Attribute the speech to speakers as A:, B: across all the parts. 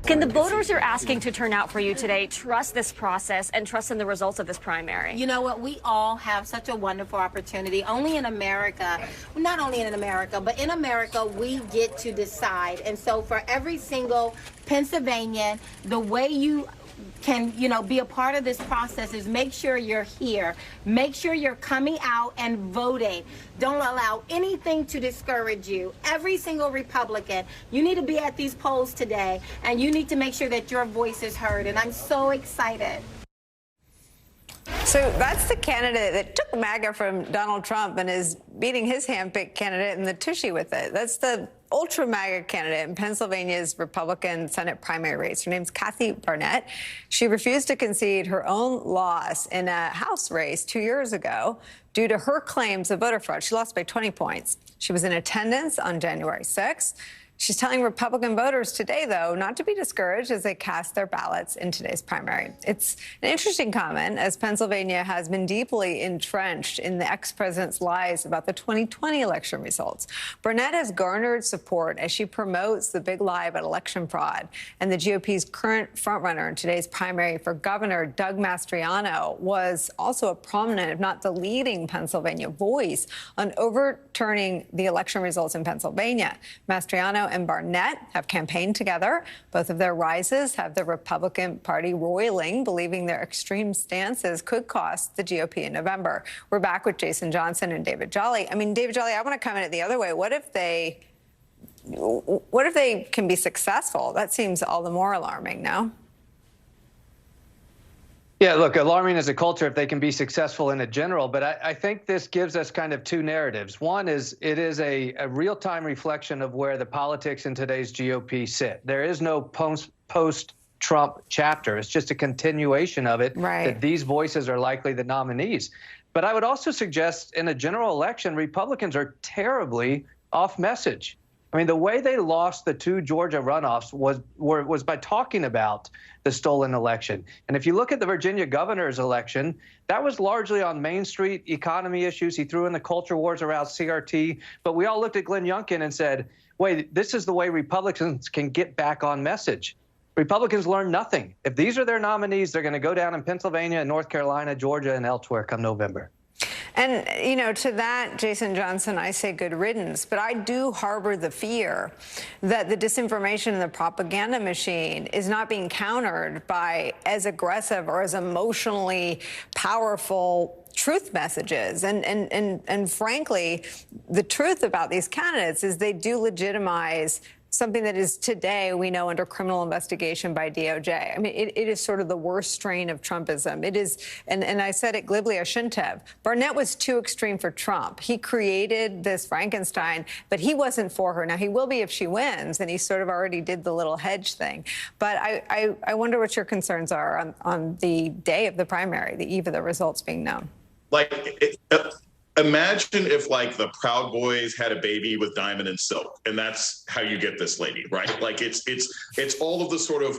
A: Can the voters you're asking to turn out for you today trust this process and trust in the results of this primary?
B: You know what? We all have such a wonderful opportunity. Only in America, not only in America, but in America, we get to decide. And so for every single Pennsylvanian, the way you can, be a part of this process is make sure you're here. Make sure you're coming out and voting. Don't allow anything to discourage you. Every single Republican, you need to be at these polls today, and you need to make sure that your voice is heard. And I'm so excited.
C: So that's the candidate that took MAGA from Donald Trump and is beating his hand-picked candidate in the tushy with it. That's the ultra MAGA candidate in Pennsylvania's Republican Senate primary race. Her name's Kathy Barnett. She refused to concede her own loss in a House race 2 years ago due to her claims of voter fraud. She lost by 20 points. She was in attendance on January 6th. She's telling Republican voters today, though, not to be discouraged as they cast their ballots in today's primary. It's an interesting comment, as Pennsylvania has been deeply entrenched in the ex-president's lies about the 2020 election results. Barnett has garnered support as she promotes the big lie about election fraud. And the GOP's current frontrunner in today's primary for governor, Doug Mastriano, was also a prominent, if not the leading Pennsylvania voice on overturning the election results in Pennsylvania. Mastriano and Barnett have campaigned together. Both of their rises have the Republican Party roiling, believing their extreme stances could cost the GOP in November. We're back with Jason Johnson and David Jolly. I mean, David Jolly, I want to come at it the other way. What if they can be successful? That seems all the more alarming, no?
D: Yeah, look, alarming as a culture if they can be successful in a general, but I think this gives us kind of two narratives. One is it is a real-time reflection of where the politics in today's GOP sit. There is no post-Trump chapter. It's just a continuation of it,
C: right,
D: that these voices are likely the nominees. But I would also suggest in a general election, Republicans are terribly off message. I mean, the way they lost the two Georgia runoffs was by talking about the stolen election. And if you look at the Virginia governor's election, that was largely on Main Street economy issues. He threw in the culture wars around CRT. But we all looked at Glenn Youngkin and said, wait, this is the way Republicans can get back on message. Republicans learn nothing. If these are their nominees, they're going to go down in Pennsylvania, North Carolina, Georgia, and elsewhere come November.
C: And, to that, Jason Johnson, I say good riddance. But I do harbor the fear that the disinformation and the propaganda machine is not being countered by as aggressive or as emotionally powerful truth messages. And frankly, the truth about these candidates is they do legitimize something that is today, we know, under criminal investigation by DOJ. I mean, it is sort of the worst strain of Trumpism. It is, and I said it glibly, I shouldn't have. Barnett was too extreme for Trump. He created this Frankenstein, but he wasn't for her. Now, he will be if she wins, and he sort of already did the little hedge thing. But I wonder what your concerns are on the day of the primary, the eve of the results being known.
E: Imagine if, the Proud Boys had a baby with Diamond and Silk, and that's how you get this lady, right? It's all of the sort of,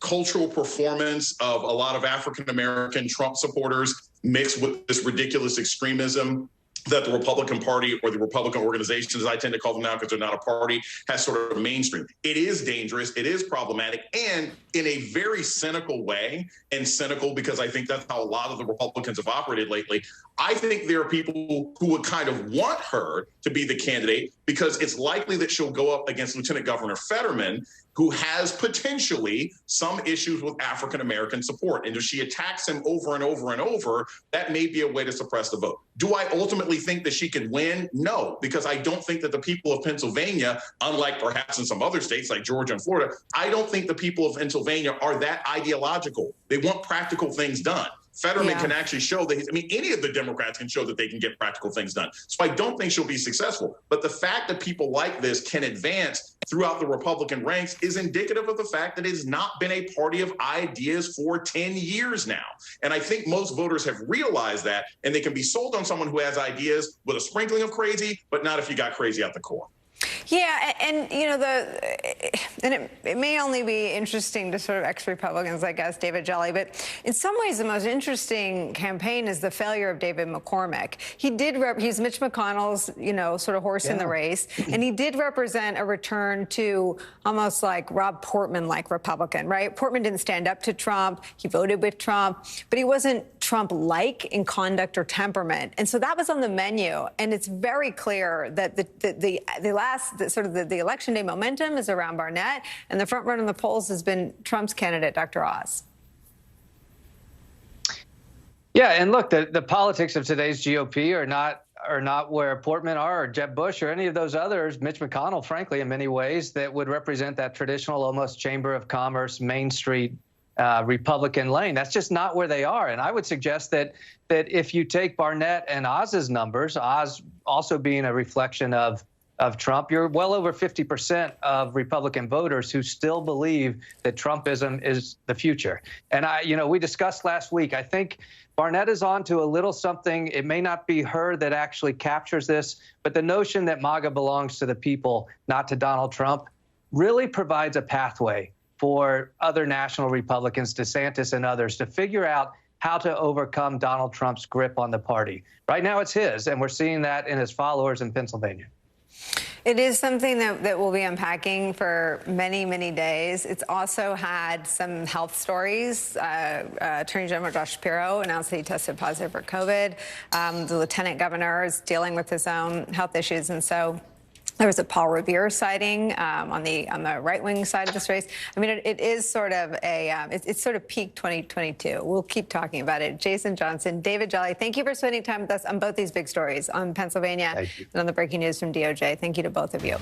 E: cultural performance of a lot of African-American Trump supporters mixed with this ridiculous extremism that the Republican Party, or the Republican organizations, as I tend to call them now because they're not a party, has sort of mainstream. It is dangerous. It is problematic. And in a very cynical way, and cynical because I think that's how a lot of the Republicans have operated lately, I think there are people who would kind of want her to be the candidate because it's likely that she'll go up against Lieutenant Governor Fetterman, who has potentially some issues with African-American support. And if she attacks him over and over and over, that may be a way to suppress the vote. Do I ultimately think that she could win? No, because I don't think that the people of Pennsylvania, unlike perhaps in some other states like Georgia and Florida, I don't think the people of Pennsylvania are that ideological. They want practical things done. Fetterman can actually show that, any of the Democrats can show that they can get practical things done. So I don't think she'll be successful. But the fact that people like this can advance throughout the Republican ranks is indicative of the fact that it's not been a party of ideas for 10 years now. And I think most voters have realized that, and they can be sold on someone who has ideas with a sprinkling of crazy, but not if you got crazy at the core.
C: Yeah, and you know, it may only be interesting to sort of ex-Republicans like us, David Jolly, but in some ways the most interesting campaign is the failure of David McCormick. He's Mitch McConnell's, you know, sort of horse in the race, and he did represent a return to almost like Rob Portman-like Republican, right? Portman didn't stand up to Trump. He voted with Trump, but he wasn't Trump-like in conduct or temperament. And so that was on the menu. And it's very clear that the election day momentum is around Barnett, and the front runner in the polls has been Trump's candidate, Dr. Oz.
D: Yeah, and look, the politics of today's GOP are not where Portman or Jeb Bush or any of those others, Mitch McConnell, frankly, in many ways, that would represent that traditional, almost Chamber of Commerce, Main Street Republican lane. That's just not where they are. And I would suggest that if you take Barnett and Oz's numbers, Oz also being a reflection of Trump, you're well over 50% of Republican voters who still believe that Trumpism is the future. And we discussed last week, I think Barnett is on to a little something. It may not be her that actually captures this, but the notion that MAGA belongs to the people, not to Donald Trump, really provides a pathway for other national Republicans, DeSantis and others, to figure out how to overcome Donald Trump's grip on the party. Right now it's his, and we're seeing that in his followers in Pennsylvania.
C: It is something that we'll be unpacking for many, many days. It's also had some health stories. Attorney General Josh Shapiro announced that he tested positive for COVID. The lieutenant governor is dealing with his own health issues, and so there was a Paul Revere sighting on the right-wing side of this race. I mean, it is sort of it's sort of peak 2022. We'll keep talking about it. Jason Johnson, David Jolly, thank you for spending time with us on both these big stories, on Pennsylvania and on the breaking news from DOJ. Thank you to both of you.